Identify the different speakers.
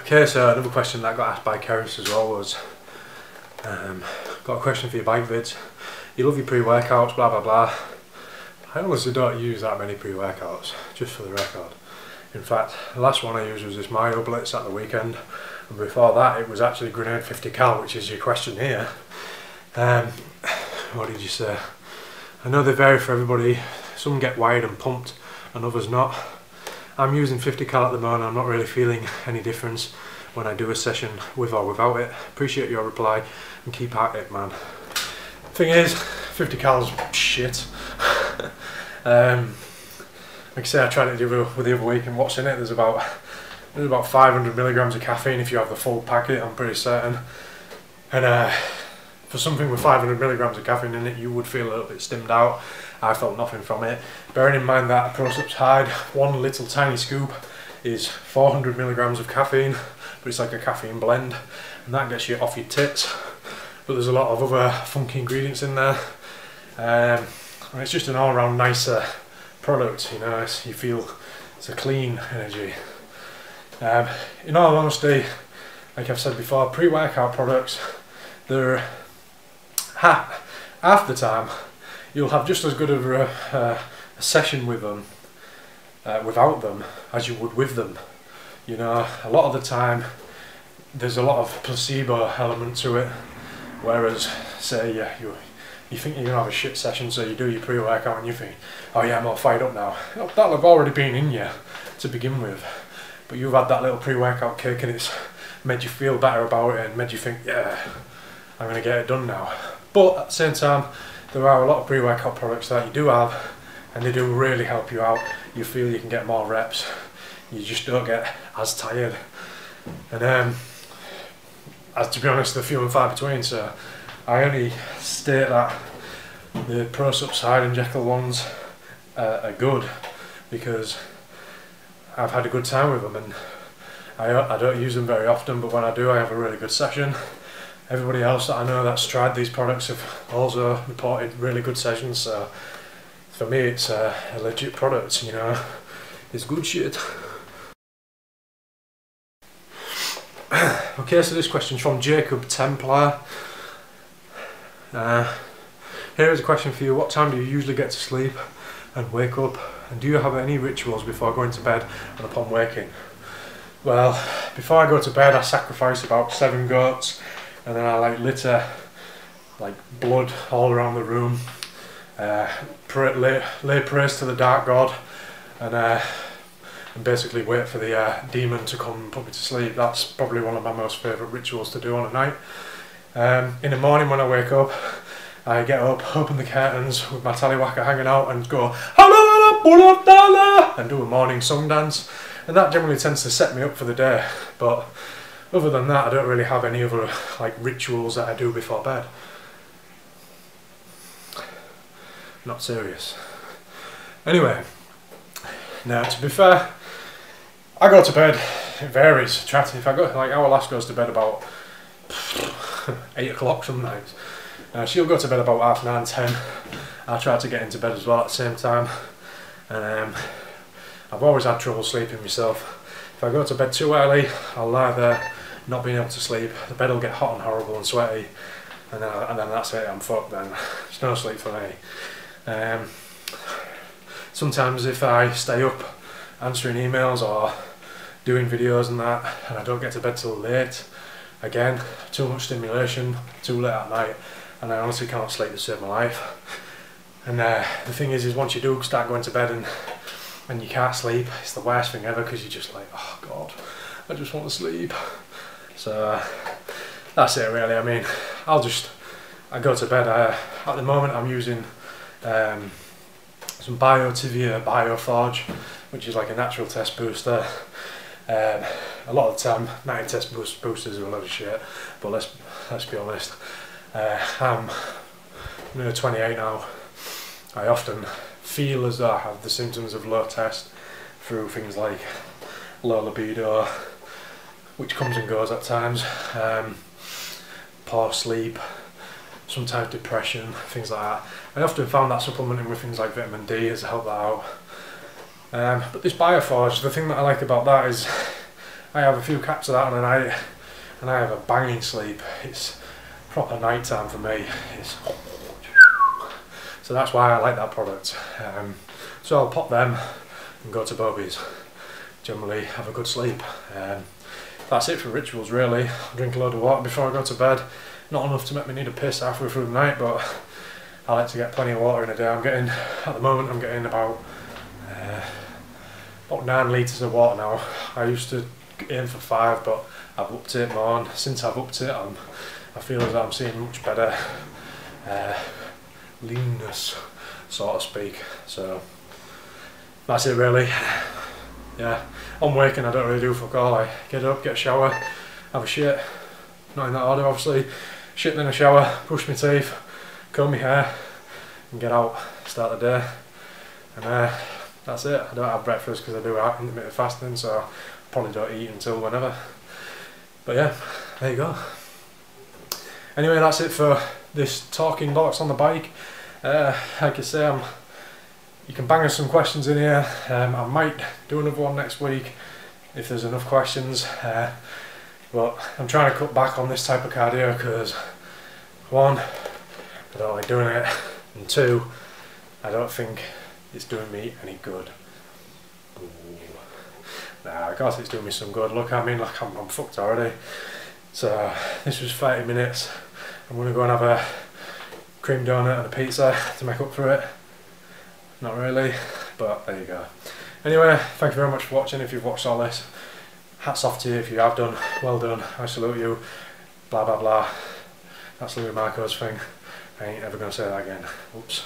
Speaker 1: Okay, so another question that got asked by Ceris as well was, got a question for your bike vids. You love your pre-workouts, blah blah blah. I honestly don't use that many pre-workouts, just for the record. In fact, the last one I used was this Moyle Blitz at the weekend, and before that it was actually Grenade 50 cal, which is your question here. What did you say? I know they vary for everybody. Some get wired and pumped and others not. I'm using 50 cal at the moment. I'm not really feeling any difference when I do a session with or without it. Appreciate your reply and keep at it, man. Thing is, 50 cal's shit. Like I say, I tried it with the other week, and what's in it? There's about 500 milligrams of caffeine if you have the full packet, I'm pretty certain. And for something with 500 milligrams of caffeine in it, you would feel a little bit stimmed out. I felt nothing from it. Bearing in mind that Procepts Hide, one little tiny scoop is 400 milligrams of caffeine, but it's like a caffeine blend, and that gets you off your tits. But there's a lot of other funky ingredients in there, and it's just an all-round nicer product. You know, you feel it's a clean energy. In all honesty, like I've said before, pre-workout products, they're half the time you'll have just as good of a session with them without them as you would with them. You know, a lot of the time there's a lot of placebo element to it, whereas say you think you're gonna have a shit session, so you do your pre-workout and you think, oh yeah, I'm all fired up now. That'll have already been in you to begin with, but you've had that little pre-workout kick and it's made you feel better about it and made you think, yeah, I'm gonna get it done now. But at the same time, there are a lot of pre-workout products that you do have, and they do really help you out. You feel you can get more reps, you just don't get as tired. And as to be honest, they're few and far between, so I only state that the Procepts Hide and Jekyll ones are good because I've had a good time with them, and I don't use them very often, but when I do, I have a really good session. Everybody else that I know that's tried these products have also reported really good sessions, so for me it's a legit product, you know, it's good shit. Okay, so this question's from Jacob Templar. Here is a question for you. What time do you usually get to sleep and wake up, and do you have any rituals before going to bed and upon waking? Well, before I go to bed I sacrifice about 7 goats, and then I litter blood all around the room, lay praise to the dark god, and basically wait for the demon to come and put me to sleep. That's probably one of my most favourite rituals to do on a night. In the morning when I wake up, I get up, open the curtains with my tallywhacker hanging out and go and do a morning song dance, and that generally tends to set me up for the day. But other than that, I don't really have any other rituals that I do before bed. Not serious. Anyway, now to be fair, I go to bed, it varies. If I go, our lass goes to bed about 8 o'clock some nights. She'll go to bed about 9:30, 10. I try to get into bed as well at the same time. I've always had trouble sleeping myself. If I go to bed too early, I'll lie there not being able to sleep. The bed will get hot and horrible and sweaty, and then that's it, I'm fucked then. There's no sleep for me. Sometimes if I stay up answering emails or doing videos and that, and I don't get to bed till late, again, too much stimulation, too late at night, and I honestly can't sleep to save my life. And the thing is once you do start going to bed and you can't sleep, it's the worst thing ever, because you're just like, oh god, I just want to sleep. So that's it really. I mean, I go to bed. At the moment I'm using some TBOTB BioForge, which is like a natural test booster. A lot of the time 90 test boosters are a load of shit, but let's be honest, I'm nearly 28 now. I often feel as though I have the symptoms of low test through things like low libido, which comes and goes at times, poor sleep, sometimes depression, things like that. I often found that supplementing with things like vitamin D has helped that out. But this BioForge, the thing that I like about that is I have a few caps of that on a night, and I have a banging sleep. It's proper night time for me. So that's why I like that product. So I'll pop them and go to Bobby's. Generally have a good sleep. That's it for rituals really. I drink a load of water before I go to bed. Not enough to make me need a piss halfway through the night, but I like to get plenty of water in a day. At the moment I'm getting about 9 litres of water now. I used to aim for 5, but I've upped it more, and since I've upped it I feel as though I'm seeing much better leanness, so to speak. So that's it really. Yeah, on waking I don't really do fuck all. I get up, get a shower, have a shit, not in that order obviously, shit then a shower, brush my teeth, comb my hair and get out, start the day. And that's it. I don't have breakfast because I do intermittent fasting, so I probably don't eat until whenever. But yeah, there you go. Anyway, that's it for this talking box on the bike. Like I say, you can bang us some questions in here. I might do another one next week if there's enough questions. But I'm trying to cut back on this type of cardio because 1, I don't like doing it, and 2, I don't think it's doing me any good. Ooh. Nah, of course it's doing me some good. Look, I mean, like I'm fucked already. So this was 30 minutes. I'm gonna go and have a cream donut and a pizza to make up for it. Not really, but there you go. Anyway, thank you very much for watching. If you've watched all this, hats off to you. If you have done, well done. I salute you. Blah blah blah. That's Louis Marco's thing. I ain't ever gonna say that again. Oops.